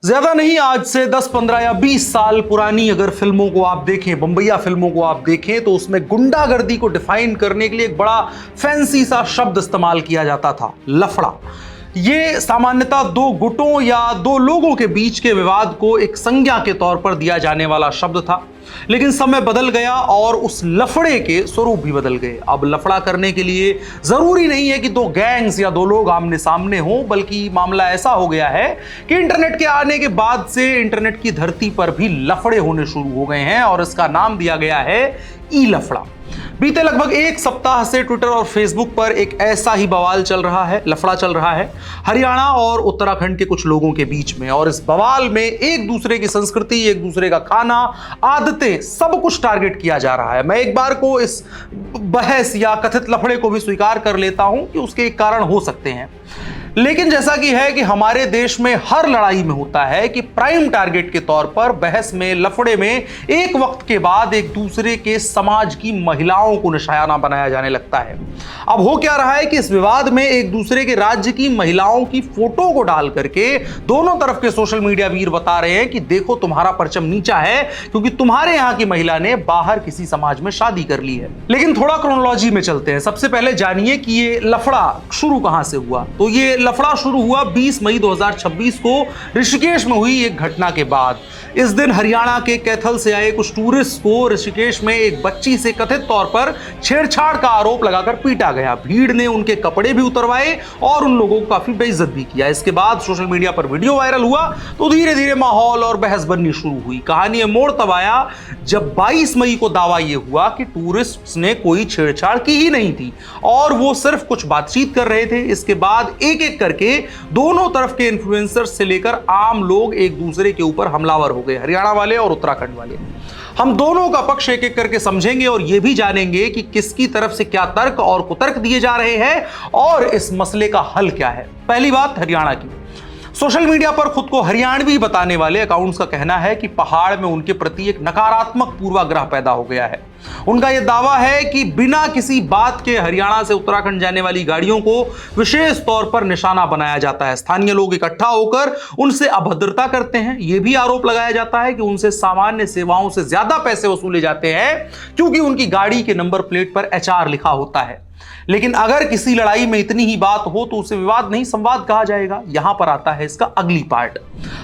ज्यादा नहीं, आज से 10, 15 या 20 साल पुरानी अगर फिल्मों को आप देखें, बम्बैया फिल्मों को आप देखें, तो उसमें गुंडागर्दी को डिफाइन करने के लिए एक बड़ा फैंसी सा शब्द इस्तेमाल किया जाता था, लफड़ा। ये सामान्यतः दो गुटों या दो लोगों के बीच के विवाद को एक संज्ञा के तौर पर दिया जाने वाला शब्द था। लेकिन समय बदल गया और उस लफड़े के स्वरूप भी बदल गए। अब लफड़ा करने के लिए जरूरी नहीं है कि दो गैंग्स या दो लोग आमने सामने हों, बल्कि मामला ऐसा हो गया है कि इंटरनेट के आने के बाद से इंटरनेट की धरती पर भी लफड़े होने शुरू हो गए हैं और इसका नाम दिया गया है ई लफड़ा। बीते लगभग एक सप्ताह से ट्विटर और फेसबुक पर एक ऐसा ही बवाल चल रहा है, लफड़ा चल रहा है हरियाणा और उत्तराखंड के कुछ लोगों के बीच में। और इस बवाल में एक दूसरे की संस्कृति, एक दूसरे का खाना, आदतें, सब कुछ टारगेट किया जा रहा है। मैं एक बार को इस बहस या कथित लफड़े को भी स्वीकार कर लेता हूं कि उसके एक कारण हो सकते हैं। लेकिन जैसा कि है कि हमारे देश में हर लड़ाई में होता है कि प्राइम टारगेट के तौर पर बहस में, लफड़े में एक वक्त के बाद एक दूसरे के समाज की महिलाओं को निशाना बनाया जाने लगता है। अब हो क्या रहा है कि इस विवाद में एक दूसरे के राज्य की महिलाओं की फोटो को डाल करके दोनों तरफ के सोशल मीडिया वीर बता रहे हैं कि देखो तुम्हारा परचम नीचा है क्योंकि तुम्हारे यहां की महिला ने बाहर किसी समाज में शादी कर ली है। लेकिन थोड़ा क्रोनोलॉजी में चलते हैं। सबसे पहले जानिए कि ये लफड़ा शुरू कहां से हुआ। तो ये लफड़ा शुरू हुआ 20 मई 2026 को ऋषिकेश में हुई एक घटना के बाद। इस दिन हरियाणा के कैथल से आए कुछ टूरिस्ट को ऋषिकेश में एक बच्ची से कथित तौर पर छेड़छाड़ का आरोप लगाकर पीटा गया। भीड़ ने उनके कपड़े भी उतरवाए और उन लोगों को काफी बेइज्जत भी किया। इसके बाद सोशल मीडिया पर वीडियो वायरल हुआ तो धीरे धीरे माहौल और बहस बननी शुरू हुई। कहानी में मोड़ तब आया जब 22 मई को दावा यह हुआ कि टूरिस्ट ने कोई छेड़छाड़ की ही नहीं थी और वो सिर्फ कुछ बातचीत कर रहे थे। इसके बाद एक एक करके दोनों तरफ के इन्फ्लुएंसर्स से लेकर आम लोग एक दूसरे के ऊपर हमलावर हो गए, हरियाणा वाले और उत्तराखंड वाले। हम दोनों का पक्ष एक एक करके समझेंगे और यह भी जानेंगे कि किसकी तरफ से क्या तर्क और कुतर्क दिए जा रहे हैं और इस मसले का हल क्या है। पहली बात हरियाणा की। सोशल मीडिया पर खुद को हरियाणवी बताने वाले अकाउंट्स का कहना है कि पहाड़ में उनके प्रति एक नकारात्मक पूर्वाग्रह पैदा हो गया है। उनका यह दावा है कि बिना किसी बात के हरियाणा से उत्तराखंड जाने वाली गाड़ियों को विशेष तौर पर निशाना बनाया जाता है। स्थानीय लोग इकट्ठा होकर उनसे अभद्रता करते हैं। यह भी आरोप लगाया जाता है कि उनसे सामान्य सेवाओं से ज्यादा पैसे वसूले जाते हैं क्योंकि उनकी गाड़ी के नंबर प्लेट पर HR लिखा होता है। लेकिन अगर किसी लड़ाई में इतनी ही बात हो तो उसे विवाद नहीं संवाद कहा जाएगा। यहां पर आता है इसका अगली पार्ट।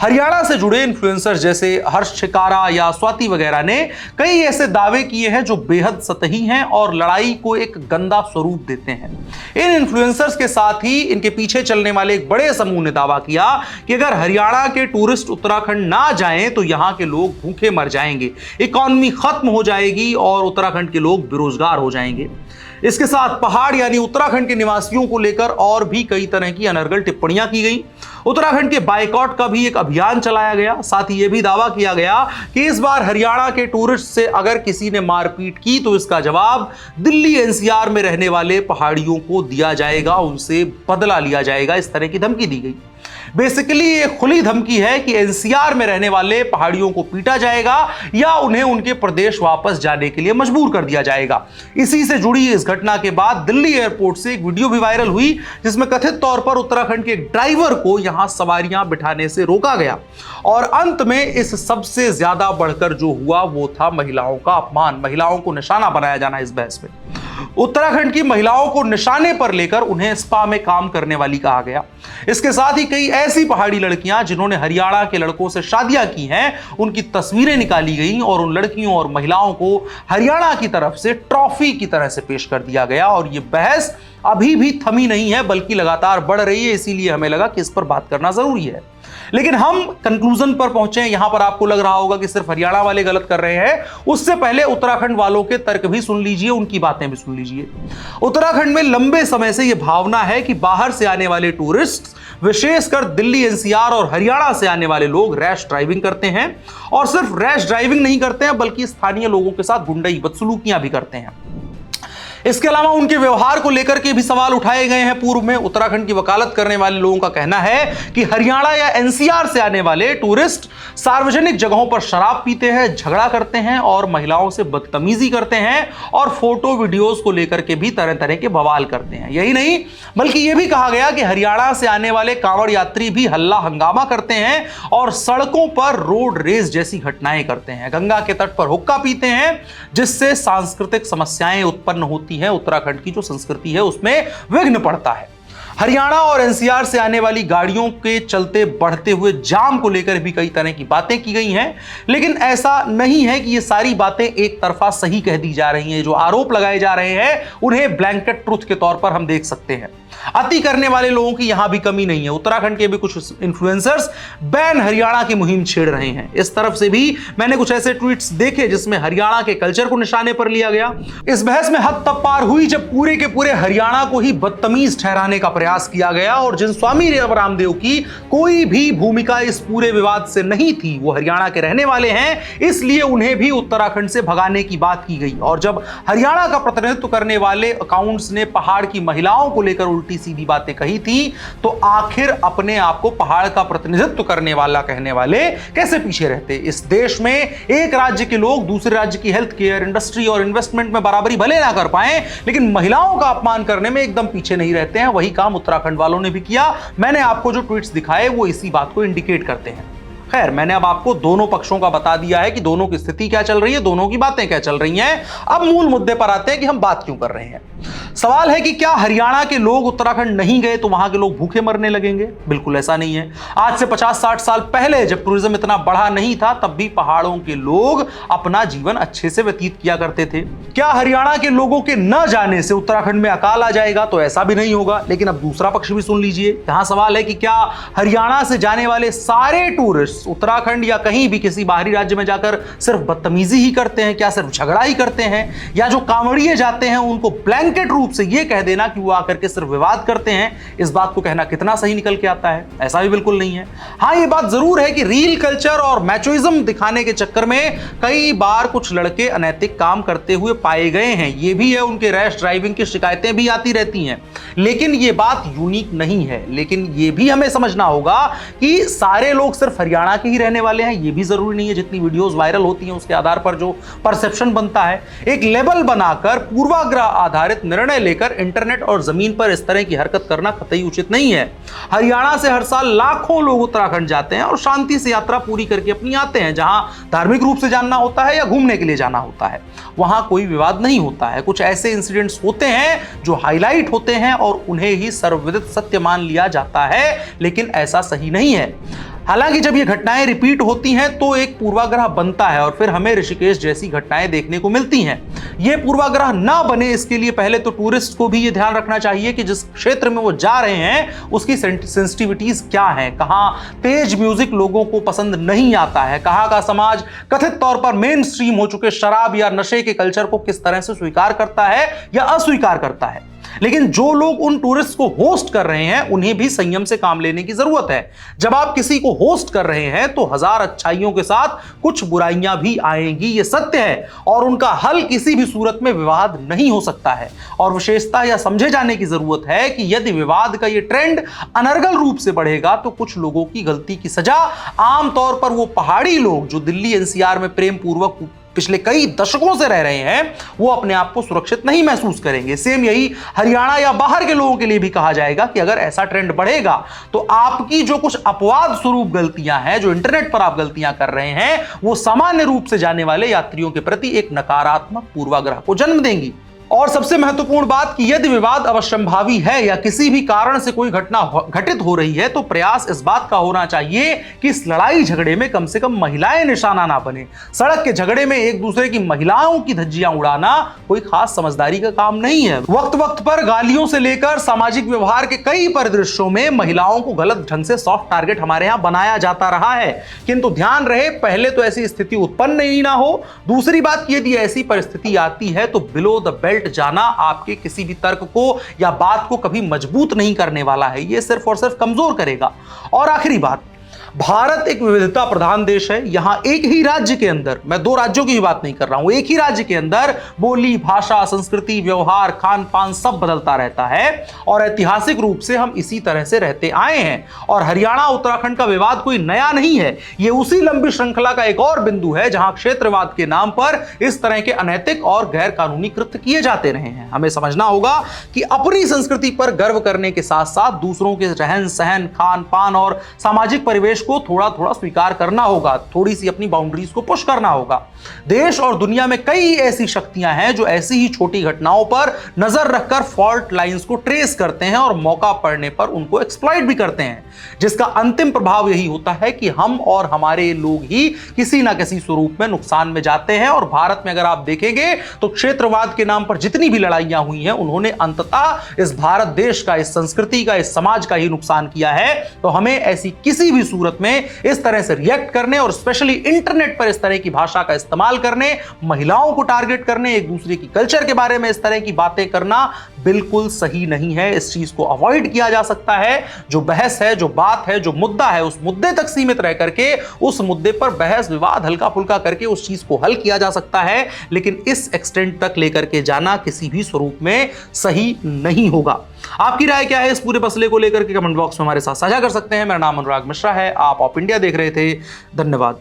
हरियाणा से जुड़े इन्फ्लुएंसर जैसे हर्ष छिकारा या स्वाति वगैरह ने कई ऐसे दावे किए हैं जो बेहद सतही हैं और लड़ाई को एक गंदा स्वरूप देते हैं। इन इन्फ्लुएंसर्स के साथ ही इनके पीछे चलने वाले एक बड़े समूह ने दावा किया कि अगर हरियाणा के टूरिस्ट उत्तराखंड ना जाएं तो यहां के लोग भूखे मर जाएंगे, इकॉनमी खत्म हो जाएगी और उत्तराखंड के लोग बेरोजगार हो जाएंगे। इसके साथ पहाड़ यानी उत्तराखंड के निवासियों को लेकर और भी कई तरह की अनर्गल टिप्पणियां की गई। उत्तराखंड के बायकॉट का भी एक अभियान चलाया गया। साथ ही यह भी दावा किया गया कि इस बार हरियाणा के टूरिस्ट से अगर किसी ने मारपीट की तो इसका जवाब दिल्ली NCR में रहने वाले पहाड़ियों को दिया जाएगा, उनसे बदला लिया जाएगा। इस तरह की धमकी दी गई। बेसिकली ये खुली धमकी है कि NCR में रहने वाले पहाड़ियों को पीटा जाएगा या उन्हें उनके प्रदेश वापस जाने के लिए मजबूर कर दिया जाएगा। इसी से जुड़ी इस घटना के बाद दिल्ली एयरपोर्ट से एक वीडियो भी वायरल हुई जिसमें कथित तौर पर उत्तराखंड के ड्राइवर को यहां सवारियां बिठाने से रोका गया। और अंत में इस सबसे ज्यादा बढ़कर जो हुआ वो था महिलाओं का अपमान, महिलाओं को निशाना बनाया जाना। इस बहस में उत्तराखंड की महिलाओं को निशाने पर लेकर उन्हें स्पा में काम करने वाली कहा गया। इसके साथ ही कई ऐसी पहाड़ी लड़कियां जिन्होंने हरियाणा के लड़कों से शादियां की हैं, उनकी तस्वीरें निकाली गईं और उन लड़कियों और महिलाओं को हरियाणा की तरफ से ट्रॉफी की तरह से पेश कर दिया गया। और यह बहस अभी भी थमी नहीं है बल्कि लगातार बढ़ रही है। इसीलिए हमें लगा कि इस पर बात करना जरूरी है। लेकिन हम कंक्लूजन पर पहुंचे हैं। यहां पर आपको लग रहा होगा कि सिर्फ हरियाणा वाले गलत कर रहे हैं, उससे पहले उत्तराखंड वालों के तर्क भी सुन लीजिए, उनकी बातें भी सुन लीजिए। उत्तराखंड में लंबे समय से यह भावना है कि बाहर से आने वाले टूरिस्ट, विशेषकर दिल्ली NCR और हरियाणा से आने वाले लोग रैश ड्राइविंग करते हैं और सिर्फ रैश ड्राइविंग नहीं करते हैं बल्कि स्थानीय लोगों के साथ गुंडई बदसलूकियां भी करते हैं। इसके अलावा उनके व्यवहार को लेकर के भी सवाल उठाए गए हैं। पूर्व में उत्तराखंड की वकालत करने वाले लोगों का कहना है कि हरियाणा या एनसीआर से आने वाले टूरिस्ट सार्वजनिक जगहों पर शराब पीते हैं, झगड़ा करते हैं और महिलाओं से बदतमीजी करते हैं और फोटो वीडियोस को लेकर के भी तरह तरह के बवाल करते हैं। यही नहीं बल्कि यह भी कहा गया कि हरियाणा से आने वाले कांवड़ यात्री भी हल्ला हंगामा करते हैं और सड़कों पर रोड रेस जैसी घटनाएं करते हैं, गंगा के तट पर हुक्का पीते हैं, जिससे सांस्कृतिक समस्याएं उत्पन्न होती हैं। उत्तराखंड की जो संस्कृति है उसमें विघ्न पड़ता है। हरियाणा और एनसीआर से आने वाली गाड़ियों के चलते बढ़ते हुए जाम को लेकर भी कई तरह की बातें की गई हैं, लेकिन ऐसा नहीं है कि ये सारी बातें एक तरफा सही कह दी जा रही हैं। जो आरोप लगाए जा रहे हैं उन्हें ब्लैंकेट ट्रुथ के तौर पर हम देख सकते हैं। अति करने वाले लोगों की यहां भी कमी नहीं है। उत्तराखंड के भी कुछ इन्फ्लुएंसर्स बैन हरियाणा की मुहिम छेड़ रहे हैं। इस तरफ से भी मैंने कुछ ऐसे ट्वीट्स देखे जिसमें हरियाणा के कल्चर को निशाने पर लिया गया। इस बहस में हद तब पार हुई जब पूरे के पूरे हरियाणा को ही बदतमीज ठहराने का प्रयास किया गया और जिन स्वामी रामदेव की कोई भी भूमिका इस पूरे विवाद से नहीं थी, वो हरियाणा के रहने वाले हैं, इसलिए उन्हें भी उत्तराखंड से भगाने की बात की गई। और जब हरियाणा का प्रतिनिधित्व करने वाले अकाउंट्स ने पहाड़ की महिलाओं को लेकर उल्टी सीधी बातें कही थी, तो आखिर अपने आप को पहाड़ का प्रतिनिधित्व करने वाला कहने वाले कैसे पीछे रहते। इस देश में एक राज्य के लोग दूसरे राज्य की हेल्थ केयर इंडस्ट्री और इन्वेस्टमेंट में बराबरी भले ना कर पाए, लेकिन महिलाओं का अपमान करने में एकदम पीछे नहीं रहते हैं। वही काम उत्तराखंड वालों ने भी किया। मैंने आपको जो ट्वीट्स दिखाए वो इसी बात को इंडिकेट करते हैं। खैर, मैंने अब आपको दोनों पक्षों का बता दिया है कि दोनों की स्थिति क्या चल रही है, दोनों की बातें क्या चल रही हैं। अब मूल मुद्दे पर आते हैं कि हम बात क्यों कर रहे हैं। सवाल है कि क्या हरियाणा के लोग उत्तराखंड नहीं गए तो वहां के लोग भूखे मरने लगेंगे? बिल्कुल ऐसा नहीं है। आज से 50-60 साल पहले जब टूरिज्म इतना बढ़ा नहीं था, तब भी पहाड़ों के लोग अपना जीवन अच्छे से व्यतीत किया करते थे। क्या हरियाणा के लोगों के न जाने से उत्तराखंड में अकाल आ जाएगा? तो ऐसा भी नहीं होगा। लेकिन अब दूसरा पक्ष भी सुन लीजिए। यहां सवाल है कि क्या हरियाणा से जाने वाले सारे टूरिस्ट उत्तराखंड या कहीं भी किसी बाहरी राज्य में जाकर सिर्फ बदतमीजी ही करते हैं? क्या सिर्फ झगड़ा ही करते हैं? या जो कांवड़िए जाते हैं उनको ब्लैंकेट रूप से यह कह देना कि वो आकर के सिर्फ विवाद करते हैं, इस बात को कहना कितना सही निकल के आता है? ऐसा भी बिल्कुल नहीं है। हां, यह बात जरूर है कि रील कल्चर और मैचोइज्म दिखाने के चक्कर में कई बार कुछ लड़के अनैतिक काम करते हुए पाए गए हैं। यह भी है, उनके रैश ड्राइविंग की शिकायतें भी आती रहती हैं। लेकिन यह बात यूनिक नहीं है। लेकिन यह भी हमें समझना होगा कि सारे लोग सिर्फ हरियाणा के ही रहने वाले हैं, यह भी जरूरी नहीं है। जितनी वीडियोस वायरल होती हैं उसके आधार पर जो परसेप्शन बनता है, एक लेबल बनाकर पूर्वाग्रह आधारित निर्णय लेकर इंटरनेट और जमीन पर इस तरह की हरकत करना कतई उचित नहीं है। हरियाणा से हर साल लाखों लोग उत्तराखंड जाते हैं और शांति से यात्रा पूरी करके अपनी आते हैं। जहां धार्मिक रूप से जानना होता है या घूमने के लिए जाना होता है, वहां कोई विवाद नहीं होता है। कुछ ऐसे इंसिडेंट्स होते हैं जो हाईलाइट होते हैं और उन्हें ही सर्वविदित सत्य मान लिया जाता है, लेकिन ऐसा सही नहीं है। हालांकि जब ये घटनाएं रिपीट होती हैं तो एक पूर्वाग्रह बनता है और फिर हमें ऋषिकेश जैसी घटनाएं देखने को मिलती हैं। ये पूर्वाग्रह ना बने, इसके लिए पहले तो टूरिस्ट को भी ये ध्यान रखना चाहिए कि जिस क्षेत्र में वो जा रहे हैं उसकी सेंसिटिविटीज क्या हैं। कहां तेज म्यूजिक लोगों को पसंद नहीं आता है, कहां का समाज कथित तौर पर मेन स्ट्रीम हो चुके शराब या नशे के कल्चर को किस तरह से स्वीकार करता है या अस्वीकार करता है। लेकिन जो लोग उन टूरिस्ट को होस्ट कर रहे हैं उन्हें भी संयम से काम लेने की जरूरत है। जब आप किसी को होस्ट कर रहे हैं तो हजार अच्छाइयों के साथ कुछ बुराइयां भी आएंगी, ये सत्य है। और उनका हल किसी भी सूरत में विवाद नहीं हो सकता है। और विशेषता यह समझे जाने की जरूरत है कि यदि विवाद का ये ट्रेंड अनर्गल रूप से बढ़ेगा तो कुछ लोगों की गलती की सजा आमतौर पर वो पहाड़ी लोग जो दिल्ली एनसीआर में प्रेम पूर्वक पिछले कई दशकों से रह रहे हैं, वो अपने आप को सुरक्षित नहीं महसूस करेंगे। सेम यही हरियाणा या बाहर के लोगों के लिए भी कहा जाएगा कि अगर ऐसा ट्रेंड बढ़ेगा तो आपकी जो कुछ अपवाद स्वरूप गलतियां हैं, जो इंटरनेट पर आप गलतियां कर रहे हैं, वो सामान्य रूप से जाने वाले यात्रियों के प्रति एक नकारात्मक पूर्वाग्रह को जन्म देंगी। और सबसे महत्वपूर्ण बात कि यदि विवाद अवश्यंभावी है या किसी भी कारण से कोई घटना घटित हो रही है तो प्रयास इस बात का होना चाहिए कि इस लड़ाई झगड़े में कम से कम महिलाएं निशाना ना बने। सड़क के झगड़े में एक दूसरे की महिलाओं की धज्जियां उड़ाना कोई खास समझदारी का काम नहीं है। वक्त वक्त पर गालियों से लेकर सामाजिक व्यवहार के कई परिदृश्यों में महिलाओं को गलत ढंग से सॉफ्ट टारगेट हमारे यहां बनाया जाता रहा है। किंतु ध्यान रहे, पहले तो ऐसी स्थिति उत्पन्न ही ना हो। दूसरी बात, यदि ऐसी परिस्थिति आती है तो बिलो द बेल्ट जाना आपके किसी भी तर्क को या बात को कभी मजबूत नहीं करने वाला है, यह सिर्फ और सिर्फ कमजोर करेगा। और आखिरी बात, भारत एक विविधता प्रधान देश है। यहां एक ही राज्य के अंदर, मैं दो राज्यों की बात नहीं कर रहा हूं, एक ही राज्य के अंदर बोली, भाषा, संस्कृति, व्यवहार, खान पान सब बदलता रहता है और ऐतिहासिक रूप से हम इसी तरह से रहते आए हैं। और हरियाणा उत्तराखंड का विवाद कोई नया नहीं है, यह उसी लंबी श्रृंखला का एक और बिंदु है जहां क्षेत्रवाद के नाम पर इस तरह के अनैतिक और गैर कानूनी कृत्य किए जाते रहे हैं। हमें समझना होगा कि अपनी संस्कृति पर गर्व करने के साथ साथ दूसरों के रहन सहन, खान पान और सामाजिक परिवेश को थोड़ा थोड़ा स्वीकार करना होगा, थोड़ी सी अपनी बाउंड्रीज को पुश करना होगा। देश और दुनिया में कई ऐसी शक्तियां हैं जो ऐसी ही छोटी घटनाओं पर नजर रखकर फॉल्ट लाइंस को ट्रेस करते हैं और मौका पड़ने पर उनको एक्सप्लॉइट भी करते हैं, जिसका अंतिम प्रभाव यही होता है कि हम और हमारे लोग ही किसी ना किसी स्वरूप में नुकसान में जाते हैं। और भारत में अगर आप देखेंगे तो क्षेत्रवाद के नाम पर जितनी भी लड़ाइयां हुई हैं उन्होंने अंततः इस भारत देश का, इस संस्कृति का, इस समाज का ही नुकसान किया है। तो हमें ऐसी किसी भी सूरत में इस तरह से रिएक्ट करने और स्पेशली इंटरनेट पर इस तरह की भाषा का इस्तेमाल करने, महिलाओं को टारगेट करने, एक दूसरे की कल्चर के बारे में इस तरह की बातें करना बिल्कुल सही नहीं है। इस चीज को अवॉइड किया जा सकता है। जो बहस है, जो बात है, जो मुद्दा है, उस मुद्दे तक सीमित रह करके उस मुद्दे पर बहस विवाद हल्का फुल्का करके उस चीज को हल किया जा सकता है, लेकिन इस एक्सटेंट तक लेकर के जाना किसी भी स्वरूप में सही नहीं होगा। आपकी राय क्या है इस पूरे मसले को लेकर के कमेंट बॉक्स में हमारे साथ साझा कर सकते हैं। मेरा नाम अनुराग मिश्रा है, आप ऑप इंडिया देख रहे थे। धन्यवाद।